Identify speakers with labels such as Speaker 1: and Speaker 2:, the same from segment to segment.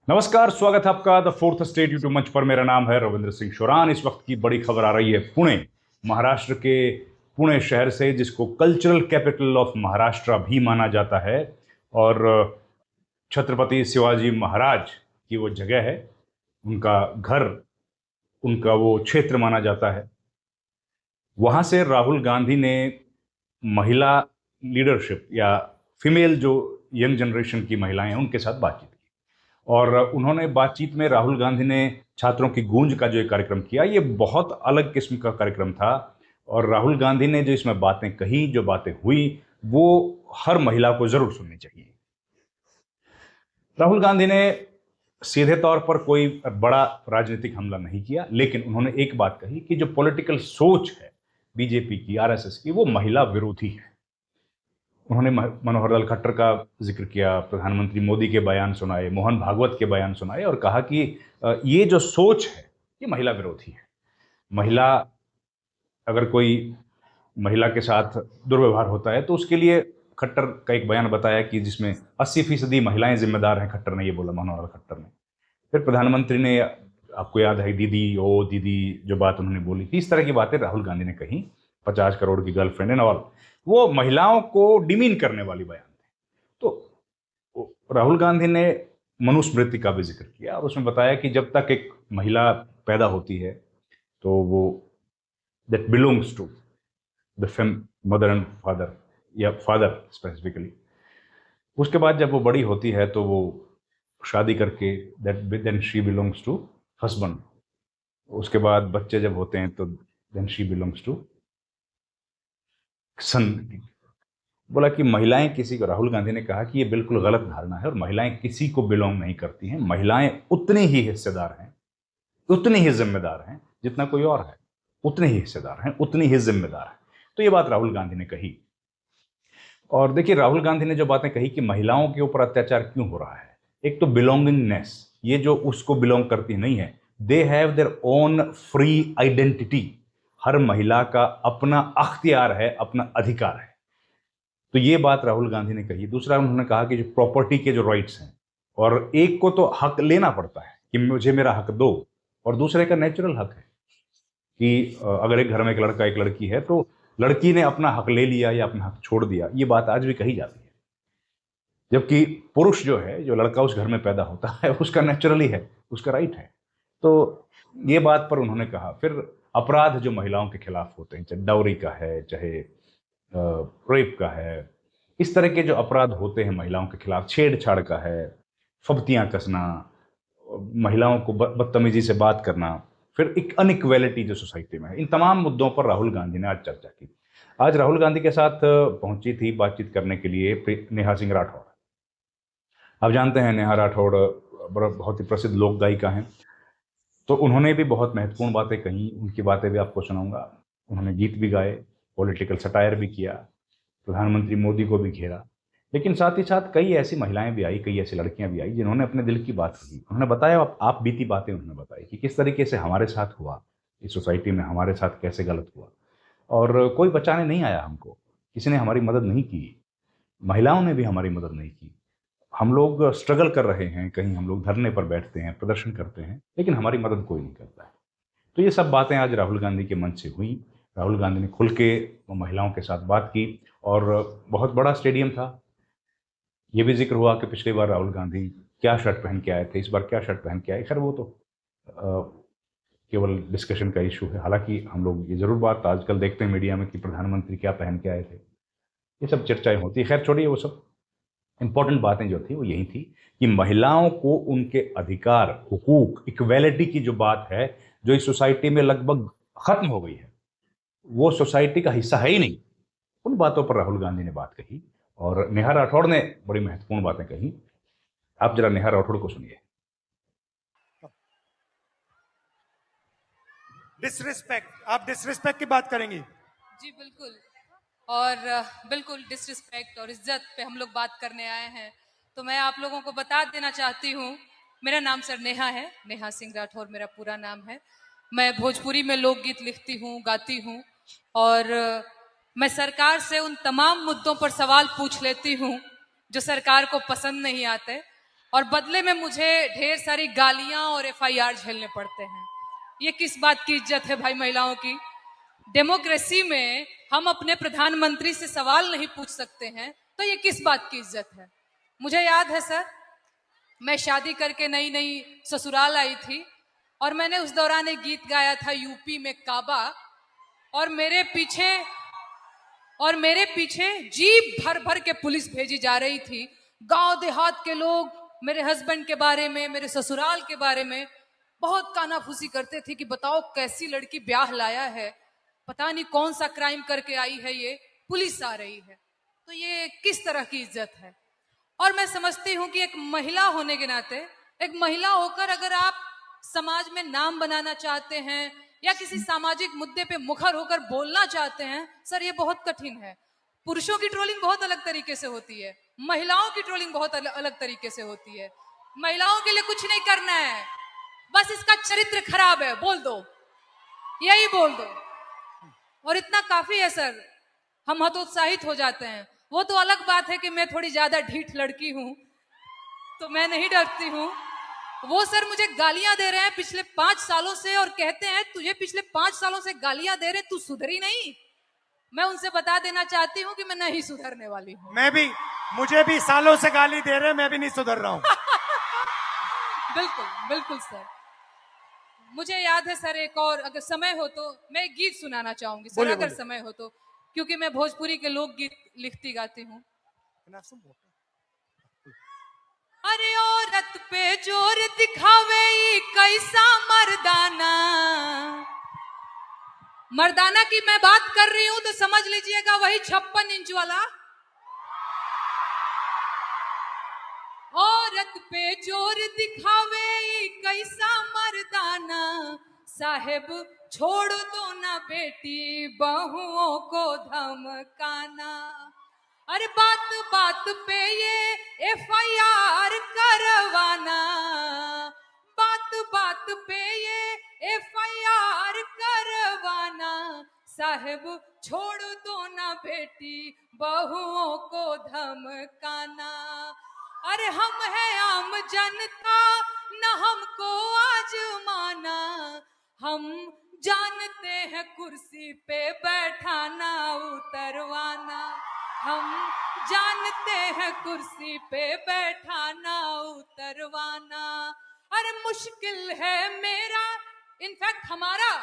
Speaker 1: नमस्कार, स्वागत है आपका द फोर्थ स्टेट यूट्यूब मंच पर। मेरा नाम है रविंद्र सिंह शोरान। इस वक्त की बड़ी खबर आ रही है पुणे, महाराष्ट्र के पुणे शहर से, जिसको कल्चरल कैपिटल ऑफ महाराष्ट्र भी माना जाता है और छत्रपति शिवाजी महाराज की वो जगह है, उनका घर, उनका वो क्षेत्र माना जाता है। वहां से राहुल गांधी ने महिला लीडरशिप या फीमेल जो यंग जनरेशन की महिलाएं हैं उनके साथ बातचीत की। और उन्होंने बातचीत में राहुल गांधी ने छात्रों की गूंज का जो एक कार्यक्रम किया, ये बहुत अलग किस्म का कार्यक्रम था। और राहुल गांधी ने जो इसमें बातें कही, जो बातें हुई, वो हर महिला को जरूर सुननी चाहिए। राहुल गांधी ने सीधे तौर पर कोई बड़ा राजनीतिक हमला नहीं किया, लेकिन उन्होंने एक बात कही कि जो पॉलिटिकल सोच है बीजेपी की, आरएसएस की, वो महिला विरोधी है। उन्होंने मनोहर लाल खट्टर का जिक्र किया, प्रधानमंत्री मोदी के बयान सुनाए, मोहन भागवत के बयान सुनाए और कहा कि ये जो सोच है ये महिला विरोधी है। महिला, अगर कोई महिला के साथ दुर्व्यवहार होता है तो उसके लिए खट्टर का एक बयान बताया कि जिसमें 80% महिलाएं जिम्मेदार हैं। खट्टर ने ये बोला, मनोहर खट्टर ने। फिर प्रधानमंत्री ने, आपको याद है, दीदी ओ दीदी जो बात उन्होंने बोली थी, इस तरह की बातें राहुल गांधी ने कही। 50 करोड़ की गर्लफ्रेंड एंड ऑल, वो महिलाओं को डिमीन करने वाली बयान थे। तो राहुल गांधी ने मनुस्मृति का भी जिक्र किया और उसमें बताया कि जब तक एक महिला पैदा होती है तो वो that belongs to the mother and father, या फादर स्पेसिफिकली। उसके बाद जब वो बड़ी होती है तो वो शादी करके, that then she belongs to husband. उसके बाद बच्चे जब होते हैं तो then she belongs to son. बोला कि महिलाएं किसी को, राहुल गांधी ने कहा कि ये बिल्कुल गलत धारणा है और महिलाएं किसी को बिलोंग नहीं करती हैं। महिलाएं उतनी ही हिस्सेदार हैं, उतनी ही जिम्मेदार हैं जितना कोई और है, उतनी ही हिस्सेदार हैं, उतनी ही जिम्मेदार हैं। तो ये बात राहुल गांधी ने कही। और देखिए, राहुल गांधी ने जो बातें कही कि महिलाओं के ऊपर अत्याचार क्यों हो रहा है, एक तो बिलोंगिंगनेस, ये जो उसको बिलोंग करती नहीं है, they have their own free identity. हर महिला का अपना अख्तियार है, अपना अधिकार है। तो ये बात राहुल गांधी ने कही। दूसरा, उन्होंने कहा कि जो प्रॉपर्टी के जो राइट्स हैं, और एक को तो हक लेना पड़ता है कि मुझे मेरा हक दो, और दूसरे का नेचुरल हक है कि अगर एक घर में एक लड़का एक लड़की है तो लड़की ने अपना हक ले लिया या अपना हक छोड़ दिया, ये बात आज भी कही जाती है। जबकि पुरुष जो है, जो लड़का उस घर में पैदा होता है, उसका नेचुरली है, उसका राइट है। तो ये बात पर उन्होंने कहा। फिर अपराध जो महिलाओं के खिलाफ होते हैं, चाहे डाउरी का है, चाहे रेप का है, इस तरह के जो अपराध होते हैं महिलाओं के खिलाफ, छेड़छाड़ का है, फब्तियां कसना, महिलाओं को बदतमीजी से बात करना, फिर एक अनइक्वेलिटी जो सोसाइटी में है, इन तमाम मुद्दों पर राहुल गांधी ने आज चर्चा की। आज राहुल गांधी के साथ पहुंची थी बातचीत करने के लिए नेहा सिंह राठौड़। आप जानते हैं नेहा राठौड़ बहुत ही प्रसिद्ध लोक गायिका हैं। तो उन्होंने भी बहुत महत्वपूर्ण बातें कही, उनकी बातें भी आपको सुनाऊंगा। उन्होंने गीत भी गाए, पॉलिटिकल सटायर भी किया, प्रधानमंत्री मोदी को भी घेरा। लेकिन साथ ही साथ कई ऐसी महिलाएं भी आई, कई ऐसी लड़कियां भी आई जिन्होंने अपने दिल की बात कही। उन्होंने बताया, आप बीती बातें उन्होंने बताई कि किस तरीके से हमारे साथ हुआ, इस सोसाइटी में हमारे साथ कैसे गलत हुआ, और कोई बचाने नहीं आया हमको, किसी ने हमारी मदद नहीं की, महिलाओं ने भी हमारी मदद नहीं की। हम लोग स्ट्रगल कर रहे हैं, कहीं हम लोग धरने पर बैठते हैं, प्रदर्शन करते हैं, लेकिन हमारी मदद कोई नहीं करता है। तो ये सब बातें आज राहुल गांधी के मंच से हुई। राहुल गांधी ने खुल के महिलाओं के साथ बात की और बहुत बड़ा स्टेडियम था। ये भी जिक्र हुआ कि पिछली बार राहुल गांधी क्या शर्ट पहन के आए थे, इस बार क्या शर्ट पहन के आए। खैर वो तो केवल डिस्कशन का इशू है। हालांकि हम लोग ये जरूर बात आजकल देखते हैं मीडिया में कि प्रधानमंत्री क्या पहन के आए थे, ये सब चर्चाएं होती है। खैर छोड़िए वो सब। इंपॉर्टेंट बातें जो थी वो यही थी कि महिलाओं को उनके अधिकार, हुकूक, इक्वेलिटी की जो बात है, जो इस सोसाइटी में लगभग खत्म हो गई है, वो सोसाइटी का हिस्सा है ही नहीं, उन बातों पर राहुल गांधी ने बात कही। और नेहा राठौड़ ने बड़ी महत्वपूर्ण बातें कही। आप जरा नेहा राठौड़ को सुनिए।
Speaker 2: डिसरिस्पेक्ट, आप डिसरिस्पेक्ट की बात करेंगी?
Speaker 3: जी बिल्कुल। और बिल्कुल डिसरिस्पेक्ट और इज्जत पे हम लोग बात करने आए हैं। तो मैं आप लोगों को बता देना चाहती हूँ, मेरा नाम सर नेहा है, नेहा सिंह राठौर मेरा पूरा नाम है। मैं भोजपुरी में लोकगीत लिखती हूँ, गाती हूँ, और मैं सरकार से उन तमाम मुद्दों पर सवाल पूछ लेती हूँ जो सरकार को पसंद नहीं आते। और बदले में मुझे ढेर सारी गालियां और एफआईआर झेलने पड़ते हैं। ये किस बात की इज्जत है भाई महिलाओं की? डेमोक्रेसी में हम अपने प्रधानमंत्री से सवाल नहीं पूछ सकते हैं, तो ये किस बात की इज्जत है? मुझे याद है सर, मैं शादी करके नई नई ससुराल आई थी और मैंने उस दौरान एक गीत गाया था यूपी में काबा, और मेरे पीछे जीप भर भर के पुलिस भेजी जा रही थी। गांव देहात के लोग मेरे हस्बैंड के बारे में, मेरे ससुराल के बारे में बहुत कानाफूसी करते थे कि बताओ कैसी लड़की ब्याह लाया है, पता नहीं कौन सा क्राइम करके आई है, ये पुलिस आ रही है। तो ये किस तरह की इज्जत है? और मैं समझती हूं कि एक महिला होने के नाते, एक महिला होकर अगर आप समाज में नाम बनाना चाहते हैं या किसी सामाजिक मुद्दे पे मुखर होकर बोलना चाहते हैं, सर ये बहुत कठिन है। पुरुषों की ट्रोलिंग बहुत अलग तरीके से होती है, महिलाओं की ट्रोलिंग बहुत अलग तरीके से होती है। महिलाओं के लिए कुछ नहीं करना है, बस इसका चरित्र खराब है बोल दो, यही बोल दो, और इतना काफी है सर। हम हतोत्साहित हो जाते हैं। वो तो अलग बात है कि मैं थोड़ी ज्यादा ढीठ लड़की हूं, तो मैं नहीं डरती हूं। वो सर मुझे गालियां दे रहे हैं पिछले 5 सालों से और कहते हैं तुझे पिछले 5 सालों से गालियां दे रहे, तू सुधरी नहीं। मैं उनसे बता देना चाहती हूँ कि मैं नहीं सुधरने वाली हूँ।
Speaker 2: मुझे भी सालों से गाली दे रहे हैं, मैं भी नहीं सुधर रहा हूँ।
Speaker 3: बिल्कुल बिल्कुल सर। मुझे याद है सर, एक और अगर समय हो तो मैं एक गीत सुनाना चाहूंगी सर, अगर समय हो तो, क्योंकि मैं भोजपुरी के लोकगीत लिखती गाती हूँ। अरे औरत पे जोर दिखावे ई कैसा मर्दाना। मर्दाना की मैं बात कर रही हूं तो समझ लीजिएगा वही 56 इंच वाला। औरत पे जोर दिखावे ई कैसा मर्दाना, साहेब छोड़ दो ना बेटी बहुओं को धमकाना। अरे बात बात पे ये एफआईआर करवाना, बात बात पे ये एफआईआर करवाना, साहेब छोड़ दो ना बेटी बहुओं को धमकाना। अरे हम हैं आम जनता, न हमको आजमाना, हम जानते हैं कुर्सी पे बैठाना उतरवाना, हम जानते हैं कुर्सी पे बैठाना उतरवाना। अरे मुश्किल है मेरा, इनफैक्ट हमारा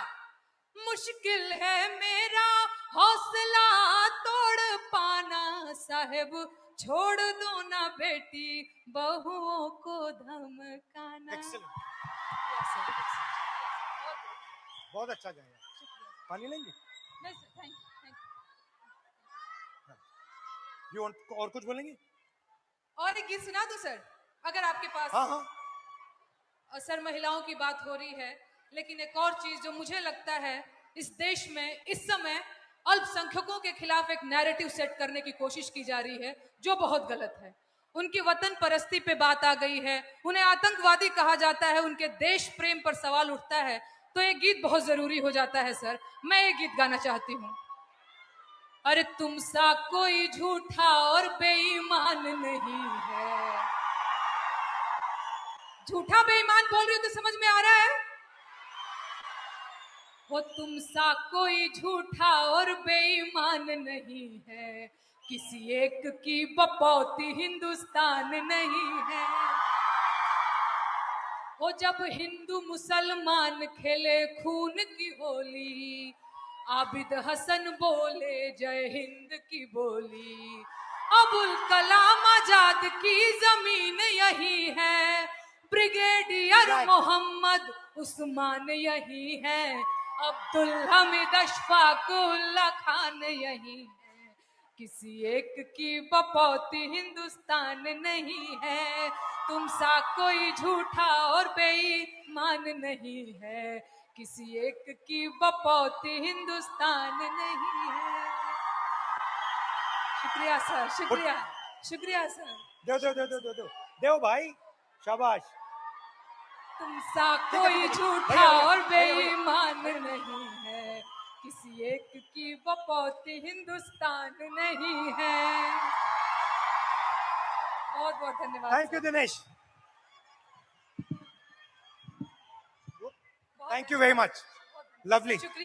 Speaker 3: मुश्किल है मेरा हौसला तोड़ पाना, साहेब छोड़ दो ना बेटी बहुओं को धमकाना।
Speaker 2: बहुत अच्छा गाया। पानी लेंगे?
Speaker 3: नहीं सर, थैंक
Speaker 2: यू और कुछ बोलेंगे?
Speaker 3: और एक गीत सुना दूं सर, अगर आपके पास?
Speaker 2: हाँ।
Speaker 3: और सर महिलाओं की बात हो रही है, लेकिन एक और चीज जो मुझे लगता है इस देश में इस समय अल्पसंख्यकों के खिलाफ एक नैरेटिव सेट करने की कोशिश की जा रही है, जो बहुत गलत है। उनकी वतन परस्ती पे बात आ गई है, उन्हें आतंकवादी कहा जाता है, उनके देश प्रेम पर सवाल उठता है, तो ये गीत बहुत जरूरी हो जाता है सर। मैं ये गीत गाना चाहती हूँ। अरे तुम सा कोई झूठा और बेईमान नहीं है। झूठा बेईमान बोल रही हो तो समझ में आ रहा है? वो तुम सा कोई झूठा और बेईमान नहीं है, किसी एक की बपौती हिंदुस्तान नहीं है। वो जब हिंदू मुसलमान खेले खून की होली, आबिद हसन बोले जय हिंद की बोली। अबुल कलाम आजाद की जमीन यही है, ब्रिगेडियर मोहम्मद उस्मान यही है, अब्दुल हमीद अशफाकुल्ला खान यही है, किसी एक की बपौती हिंदुस्तान नहीं है। तुम सा कोई झूठा और बेईमान नहीं है, किसी एक की बपौती हिंदुस्तान नहीं है। शुक्रिया सर, शुक्रिया शुक्रिया सर।
Speaker 2: दो भाई, शाबाश।
Speaker 3: तुम सा कोई झूठा और बेईमान नहीं है, किसी एक की बपौती हिंदुस्तान नहीं है। बहुत बहुत धन्यवाद।
Speaker 2: Thank you Dinesh. Thank you very much lovely
Speaker 3: शुक्रिया।